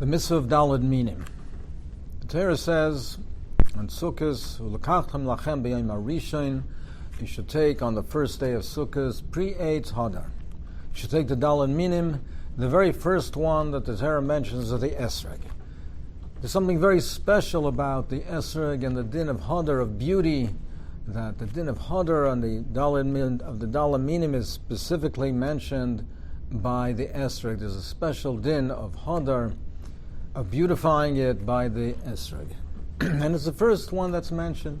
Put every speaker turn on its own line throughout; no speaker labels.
The Mitzvah of Daled Minim. The Torah says on Sukkot, "Ulekachtem lachem b'yom harishon," you should take on the first day of Sukkot pre-Eitz Hadar. You should take the Daled Minim. The very first one that the Torah mentions is the Esrog. There's something very special about the Esrog and the din of Hadar, of beauty, that the din of Hadar on the Daled Minim is specifically mentioned by the Esrog. There's a special din of Hadar, of beautifying it by the Esrog. And it's the first one that's mentioned.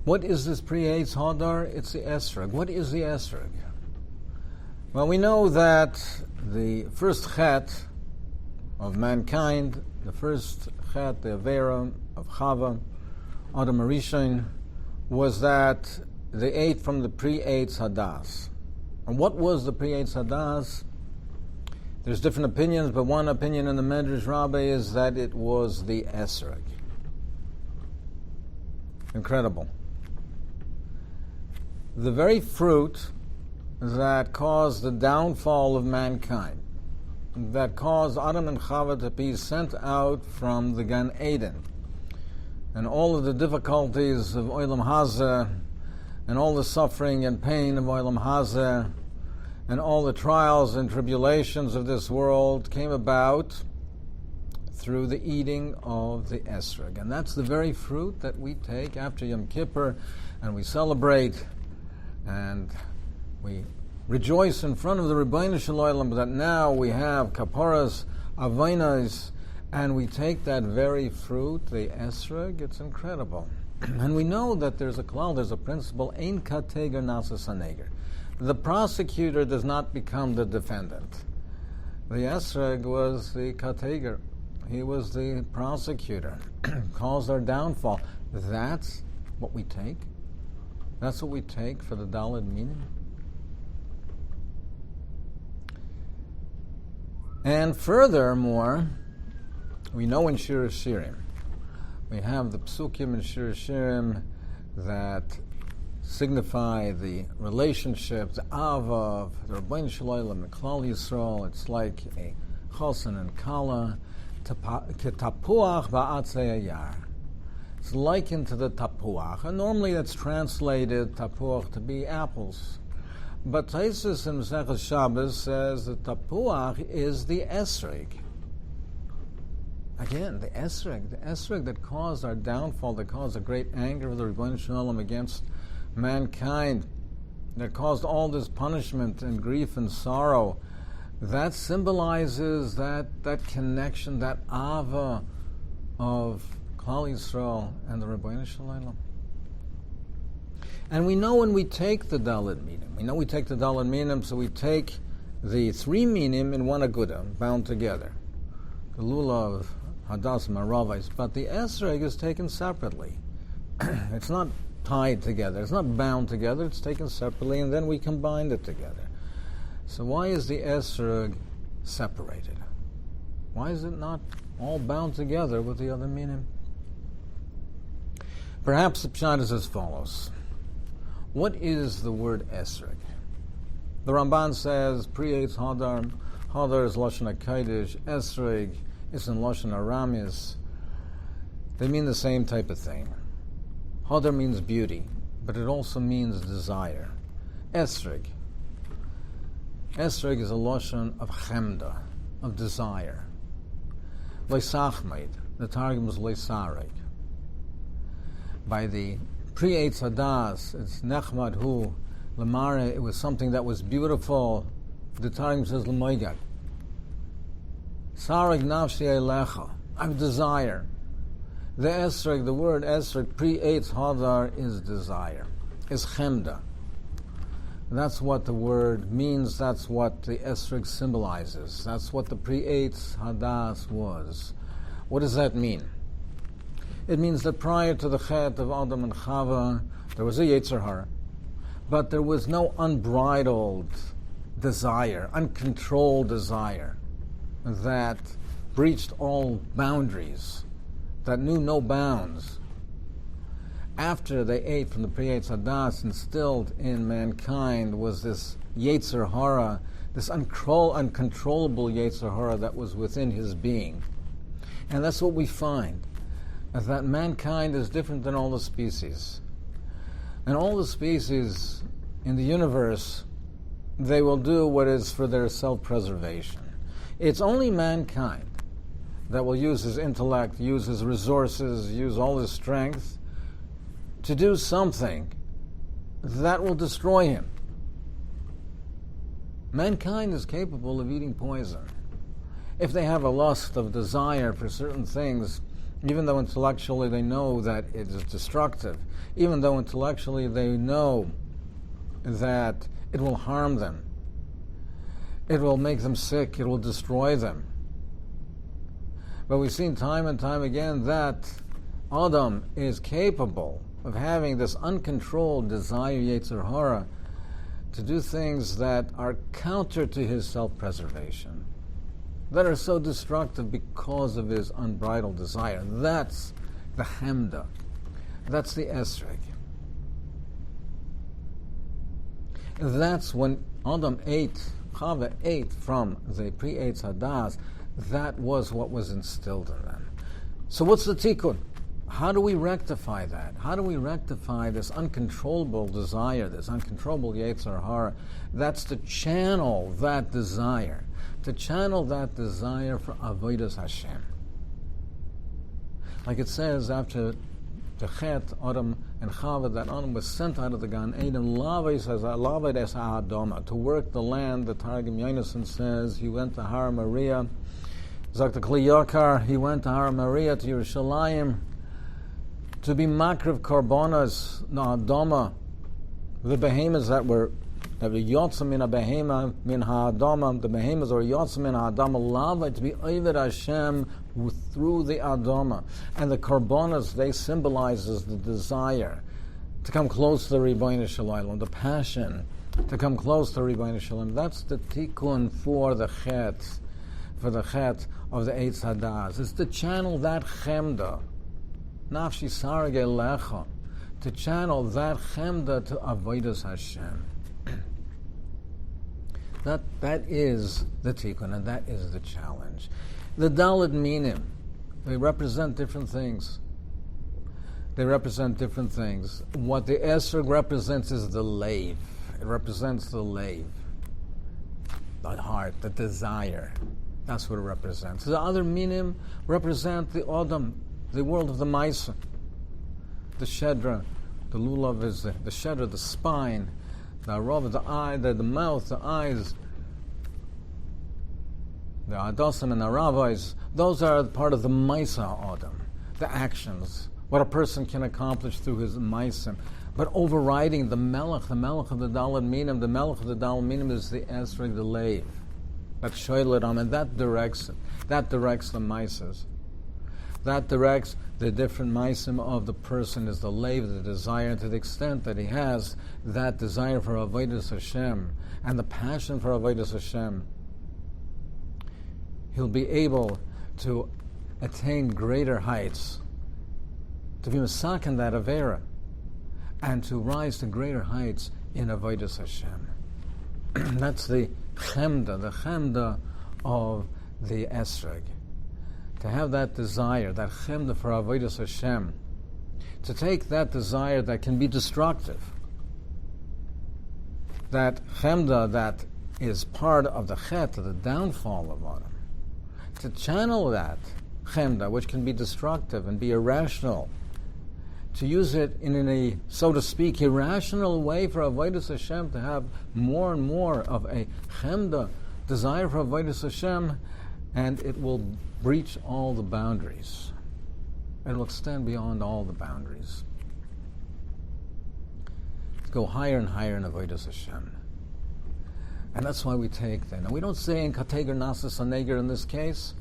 What is this pre-Eitz Hadar? It's the Esrog. What is the Esrog? Well, we know that the first chet of mankind, the first chet, the Avera of Chava, Adam Harishon, was that they ate from the pre-Eitz Hadas. And what was the pre-Eitz Hadas? There's different opinions, but one opinion in the Medrash Rabbi is that it was the Esrog. Incredible. The very fruit that caused the downfall of mankind, that caused Adam and Chava to be sent out from the Gan Eden, and all of the difficulties of Olam Hazeh, and all the suffering and pain of Olam Hazeh, and all the trials and tribulations of this world came about through the eating of the Esrog. And that's the very fruit that we take after Yom Kippur, and we celebrate, and we rejoice in front of the Rebbeinu Shalom that now we have Kaparas, Avainas, and we take that very fruit, the Esrog. It's incredible. And we know that there's a klal, there's a principle, Ein kateger nasas haneger. The prosecutor does not become the defendant. The Esrog was the kateger. He was the prosecutor. Caused our downfall. That's what we take. That's what we take for the Daled Minim. And furthermore, we know in Shir Shirim, we have the psukim in Shir Shirim that signify the relationship, the Ava of the Rebbeinu Shalom and Klal Yisrael. It's like a chosen and kala, ketapuach ba'atzei hayar. It's likened to the tapuach, and normally that's translated tapuach to be apples. But Taisus in Masechet Shabbos says that tapuach is the esrog. Again, the esrog that caused our downfall, that caused the great anger of the Rebbeinu Shalom against mankind, that caused all this punishment and grief and sorrow. That symbolizes that connection, that ava of Klal Yisrael and the Rebbeinu Shalom. And we know when we take the Daled Minim, so we take the three Minim in one aguda, bound together. The lulav, hadas, maravais, but the esrog is taken separately. It's not tied together, it's not bound together, it's taken separately, and then we combine it together. So why is the esrog separated? Why is it not all bound together with the other minim? Perhaps the pshat is as follows. What is the word esrog? The Ramban says, pre-Eitz Hadar, Hadar is Lashon HaKodesh, esrog is in Lashon Aramis. They mean the same type of thing. Hadar means beauty, but it also means desire. Esrog is a lashon of chemda, of desire. Leisachmeid, the targum is leisareg. By the pre-Eitz Hadas, it's nechmad hu, lemare, it was something that was beautiful. The targum says lemoigad. Sareg nafshi elecha, I have desire. The esrog, the word esrog, pre-Eitz Hadar, is desire, is chemda. That's what the word means, that's what the esrog symbolizes. That's what the pre-Eitz Hadas was. What does that mean? It means that prior to the chet of Adam and Chava, there was a Yetzer Hara, but there was no unbridled desire, uncontrolled desire that breached all boundaries, that knew no bounds. After they ate from the pre-Eitz Hadas, instilled in mankind was this Yetzer Hara, this uncontrollable Yetzer Hara that was within his being. And that's what we find, is that mankind is different than all the species. And all the species in the universe, they will do what is for their self-preservation. It's only mankind that will use his intellect, use his resources, use all his strength to do something that will destroy him. Mankind is capable of eating poison. If they have a lust of desire for certain things, even though intellectually they know that it is destructive, even though intellectually they know that it will harm them, it will make them sick, it will destroy them. But we've seen time and time again that Adam is capable of having this uncontrolled desire, Yetzer Hara, to do things that are counter to his self-preservation, that are so destructive because of his unbridled desire. That's the Chemda. That's the Esrog. That's when Adam ate, Chava ate from the pre-Eitz Hadas, that was what was instilled in them. So what's the tikkun? How do we rectify that? How do we rectify this uncontrollable desire, this uncontrollable Yetzer Hara? That's to channel that desire. To channel that desire for Avodas Hashem. Like it says after the Chet, Adam and Chava, that Adam was sent out of the Gan Eden, Laved es Ha'adama, to work the land. The Targum Yonason says he went to Har Maria. Zakta Kli Yakar, he went to Har Maria, to Yerushalayim, to be makriv karbonas na'adama, the behemoths that were yotzim min ha-behema min ha-adama, the behemoths are yotzim min ha-adama, lava, to be oved Hashem through the adama. And the karbonas, they symbolizes the desire to come close to the Ribbono Shel Olam, the passion to come close to Ribbono Shel Olam. That's the tikkun for the chet of the Eitz Hadas. It's to channel that chemda, Nafshi Sarge Lecha, to channel that chemda to Avodas Hashem. That is the tikkun, and that is the challenge. The Daled Minim, they represent different things. They represent different things. What the Esrog represents is the leiv. It represents the leiv, the heart, the desire. That's what it represents. The other Minim represent the Adam, the world of the Maisa. The Shedra, the Lulav is the Shedra, the spine, the Arav, the eye, the mouth, the eyes, the Adasim and Aravais. Those are part of the Maisa Adam, the actions, what a person can accomplish through his Maisim. But overriding the Melech of the Daled Minim, the Melech of the Daled Minim is the Esrog, the Leiv. That's Shoyledam, and that directs it. That directs the Maisas. That directs the different maisim of the person, is the leiv, the desire, to the extent that he has that desire for Avodas Hashem and the passion for Avodas Hashem. He'll be able to attain greater heights, to be masakin that avera, and to rise to greater heights in Avodas Hashem. That's the chemda of the Esrog. To have that desire, that chemda for Avodas Hashem, to take that desire that can be destructive, that chemda that is part of the chet, of the downfall of Adam, to channel that chemda, which can be destructive and be irrational, to use it in a, so to speak, irrational way for Avodas Hashem, to have more and more of a chemda, desire for Avodas Hashem, and it will breach all the boundaries. It will extend beyond all the boundaries. Go higher and higher in Avodas Hashem. And that's why we take that. Now, we don't say in Kateger Nasas Haneger in this case,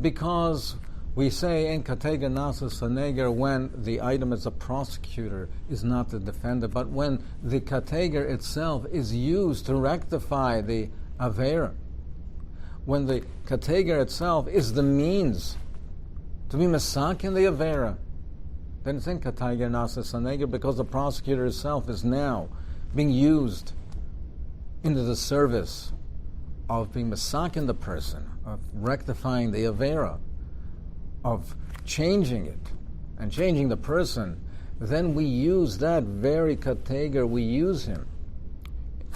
because we say in Kateger Nasas Haneger when the item as a prosecutor is not the defendant, but when the Kateger itself is used to rectify the Avera. When the Kateger itself is the means to be masakin the Avera, then it's in Kateger Nasas Haneger, because the prosecutor itself is now being used into the service of being masakin the person, of rectifying the avera, of changing it and changing the person, then we use that very kateger, we use him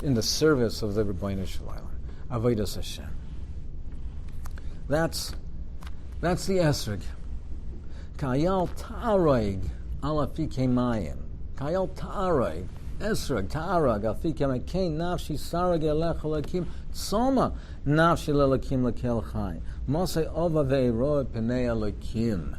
in the service of the Rebbeinu Shalom, Avodas Hashem. That's the esrog. Kayal ta'areg alafike mayim. Kayal ta'areg. Esrog, ta'areg, alafike mayim. Kein nafshi sareg elech alakim. Tsoma nafshi lelakim lekel chai. Mosei ova ve'eroe penei alakim.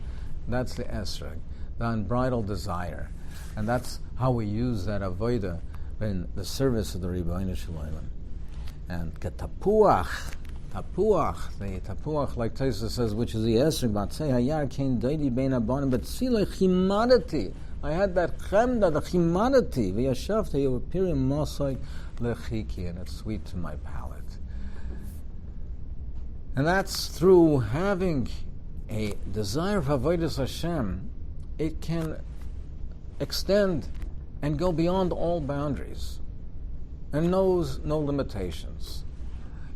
That's the esrog, the unbridled desire. And that's how we use that avodah in the service of the Rebbeinu Shalom. And ketapuach, the tapuach, like Taisa says, which is the esrog, batzei hayar kein doidi bein abanim, but tzile chimadati. I had that chemda, the chimadati, v'yashavte yopirim mosai lechiki, and it's sweet to my palate. And that's through having a desire for avodas Hashem. It can extend and go beyond all boundaries and knows no limitations.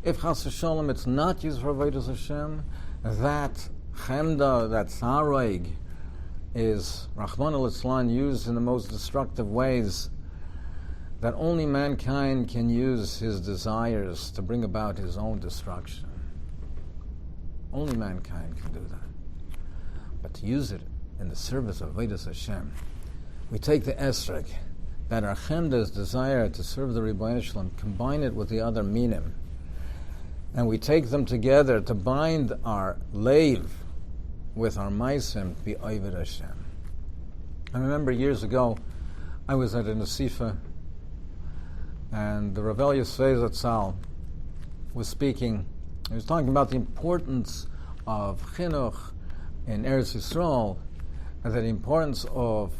If chas v'sholem it's not used for avodas Hashem, that chemda, that sareg, is Rahman al-Islam used in the most destructive ways, that only mankind can use his desires to bring about his own destruction. Only mankind can do that. But to use it in the service of avodas Hashem, we take the esrog, that our chemda's desire to serve the Rebbeinu Shalom, combine it with the other minim, and we take them together to bind our leiv with our maisim, be oived Hashem. I remember years ago, I was at a nesifa, and the Rav Yisrael Zatzal was speaking. He was talking about the importance of chinuch in Eretz Yisrael, and the importance of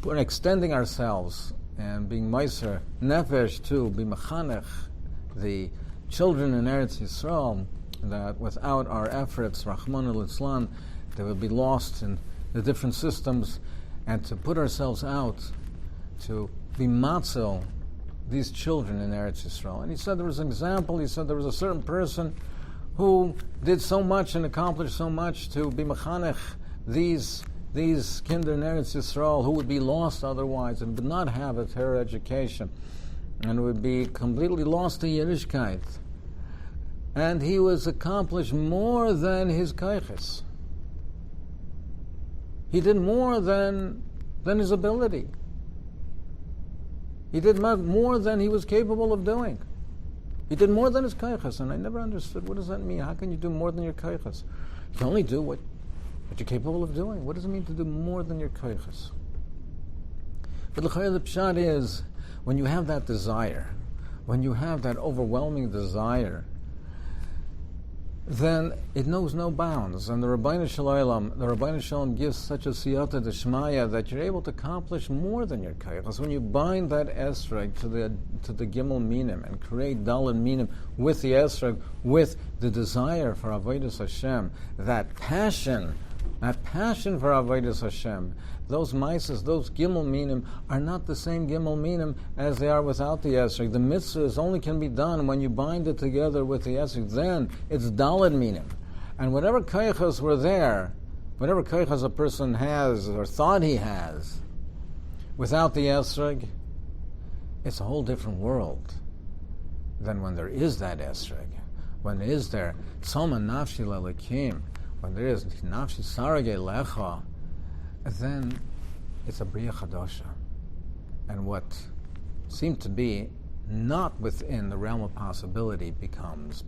extending ourselves and being meiser nefesh to be mechanech the children in Eretz Yisrael, that without our efforts, Rahman al-Islam, they would be lost in the different systems, and to put ourselves out to be matzel these children in Eretz Yisrael. And he said there was an example. He said there was a certain person who did so much and accomplished so much to be mechanech these kinder in Eretz Yisrael who would be lost otherwise and would not have a Torah education and would be completely lost to Yiddishkeit. And he was accomplished more than his kaiches. He did more than his ability. He did more than he was capable of doing. He did more than his kaiches, and I never understood, what does that mean? How can you do more than your kaiches? You can only do what you're capable of doing. What does it mean to do more than your kaiches? But the pshat is, when you have that desire, when you have that overwhelming desire, then it knows no bounds. And the Rebbeinu Shalom gives such a siyata d'shmaya that you're able to accomplish more than your kaiches. When you bind that esrog to the gimel minim and create daled minim with the esrog, with the desire for avodas Hashem, that passion for avodas Hashem, those maises, those gimel minim are not the same gimel minim as they are without the esrog. The mitzvahs only can be done when you bind it together with the esrog. Then it's daled minim. And whatever kaiches were there, whatever kaiches a person has or thought he has, without the esrog, it's a whole different world than when there is that esrog. When it is there, tzoma nafshi lelakim, when there is nafshi sarage lecha, then it's a bria chadasha. And what seemed to be not within the realm of possibility becomes